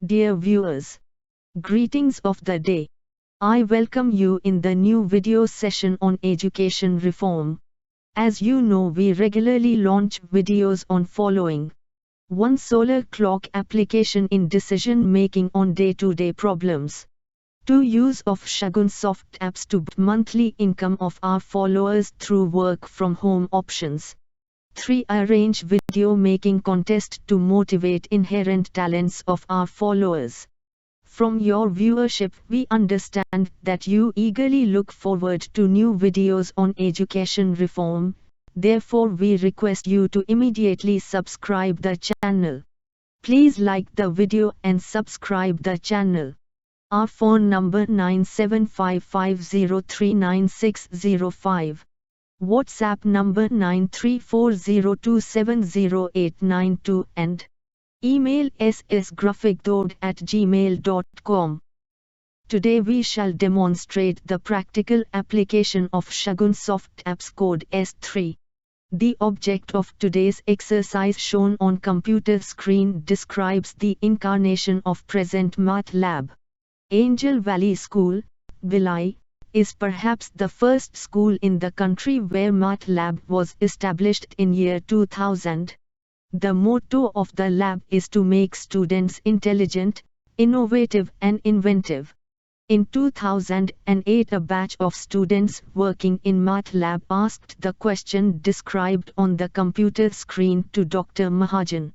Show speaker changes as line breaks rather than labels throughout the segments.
Dear viewers, greetings of the day. I welcome you in the new video session on education reform. As you know, we regularly launch videos on following: 1. Solar clock application in decision making on day-to-day problems. 2. Use of Shagun Soft apps to boost monthly income of our followers through work from home options. 3. Arrange video making contest to motivate inherent talents of our followers. From your viewership, we understand that you eagerly look forward to new videos on education reform. Therefore, we request you to immediately subscribe the channel. Please like the video and subscribe the channel. Our phone number 9755039605. WhatsApp number 9340270892 and email ssgraphicdod@gmail.com. Today we shall demonstrate the practical application of Shagun Soft Apps Code S3. The object of today's exercise shown on computer screen describes the incarnation of present MATLAB. Angel Valley School, Bhilai, is perhaps the first school in the country where MATLAB was established in year 2000. The motto of the lab is to make students intelligent, innovative and inventive. In 2008, a batch of students working in MATLAB asked the question described on the computer screen to Dr. Mahajan.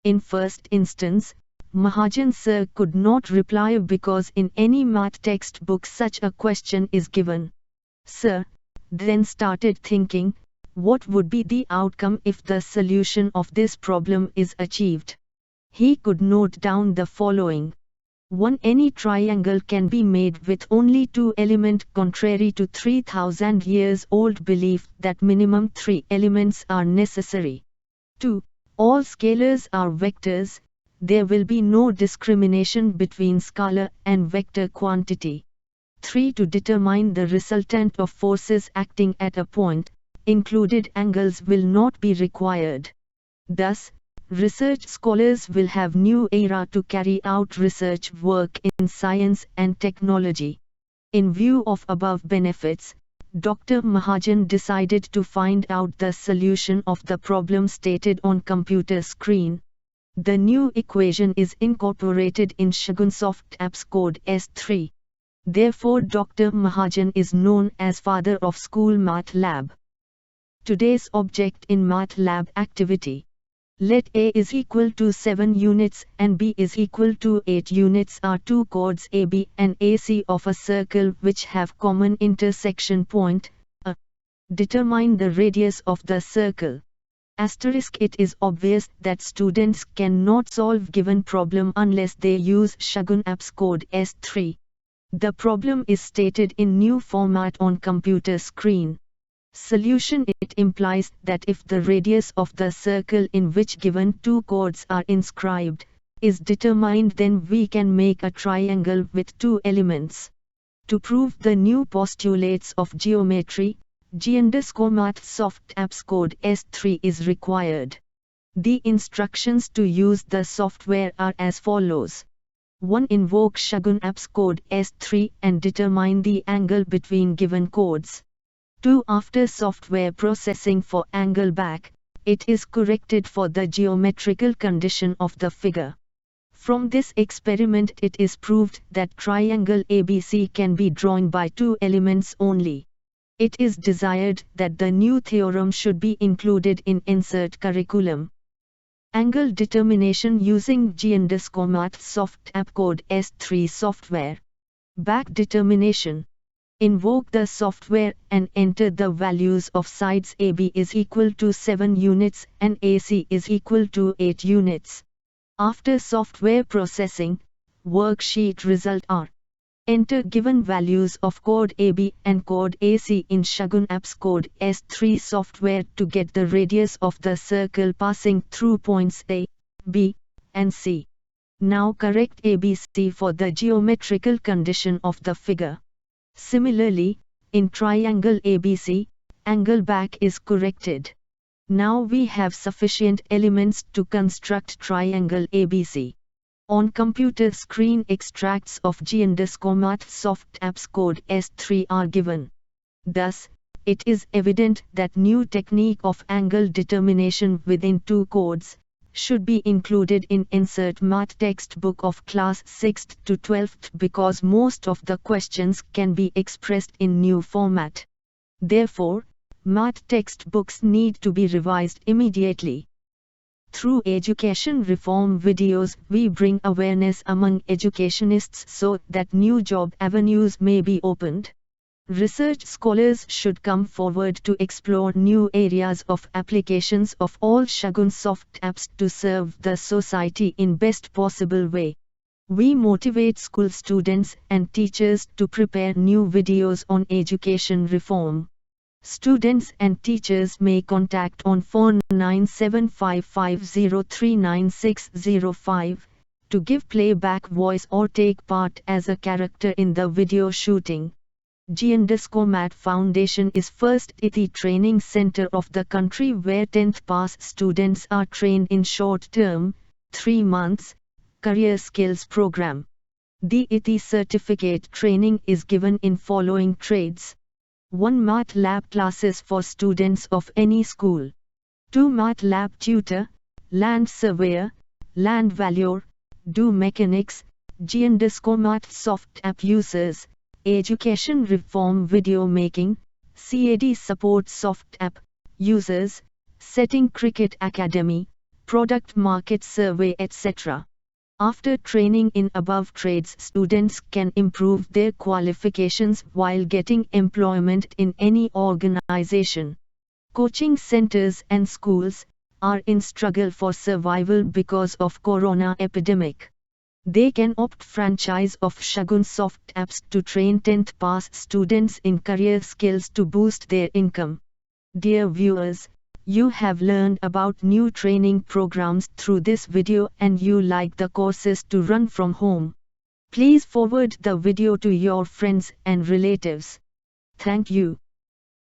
In first instance, Mahajan sir could not reply because in any math textbook such a question is given. Sir then started thinking, what would be the outcome if the solution of this problem is achieved? He could note down the following. 1. Any triangle can be made with only 2 elements, contrary to 3000 years old belief that minimum 3 elements are necessary. 2. All scalars are vectors. There will be no discrimination between scalar and vector quantity. 3. To determine the resultant of forces acting at a point, included angles will not be required. Thus, research scholars will have new era to carry out research work in science and technology. In view of above benefits, Dr. Mahajan decided to find out the solution of the problem stated on computer screen. The new equation is incorporated in Shagun Soft Apps Code S3. Therefore, Dr. Mahajan is known as father of school MATLAB. Today's object in MATLAB activity. Let A is equal to 7 units and B is equal to 8 units are two chords AB and AC of a circle which have common intersection point, A. Determine the radius of the circle. Asterisk. It is obvious that students cannot solve given problem unless they use Shagun Apps Code S3. The problem is stated in new format on computer screen. Solution. It implies that if the radius of the circle in which given two chords are inscribed is determined, then we can make a triangle with 2 elements. To prove the new postulates of geometry, G_Math Soft Apps Code S3 is required. The instructions to use the software are as follows. 1. Invoke Shagun Apps Code S3 and determine the angle between given chords. 2. After software processing for angle back, it is corrected for the geometrical condition of the figure. From this experiment it is proved that triangle ABC can be drawn by 2 elements only. It is desired that the new theorem should be included in insert curriculum. Angle determination using G_Math Soft App Code S3 software. Back determination. Invoke the software and enter the values of sides AB is equal to 7 units and AC is equal to 8 units. After software processing, worksheet result are. Enter given values of chord AB and chord AC in Shagun Apps Code S3 software to get the radius of the circle passing through points A, B, and C. Now correct ABC for the geometrical condition of the figure. Similarly, in triangle ABC, angle back is corrected. Now we have sufficient elements to construct triangle ABC. On computer screen, extracts of G_Math soft apps code S3 are given. Thus, it is evident that new technique of angle determination within two codes should be included in Insert Math textbook of class 6th to 12th because most of the questions can be expressed in new format. Therefore, math textbooks need to be revised immediately. Through education reform videos, we bring awareness among educationists so that new job avenues may be opened. Research scholars should come forward to explore new areas of applications of all Shagun soft apps to serve the society in best possible way. We motivate school students and teachers to prepare new videos on education reform. Students and teachers may contact on phone 9755039605 to give playback voice or take part as a character in the video shooting. G_Math Foundation is first ITI training center of the country where 10th pass students are trained in short-term, 3 months, career skills program. The ITI certificate training is given in following trades. 1 Math lab classes for students of any school. 2 Math lab tutor, land surveyor, land valuer, do mechanics, G_Math soft app users, education reform video making, CAD support soft app users, setting cricket academy, product market survey etc. After training in above trades, students can improve their qualifications while getting employment in any organization. Coaching centers and schools are in struggle for survival because of corona epidemic. They can opt franchise of Shagun soft apps to train 10th pass students in career skills to boost their income. Dear viewers, you have learned about new training programs through this video and you like the courses to run from home. Please forward the video to your friends and relatives. Thank you.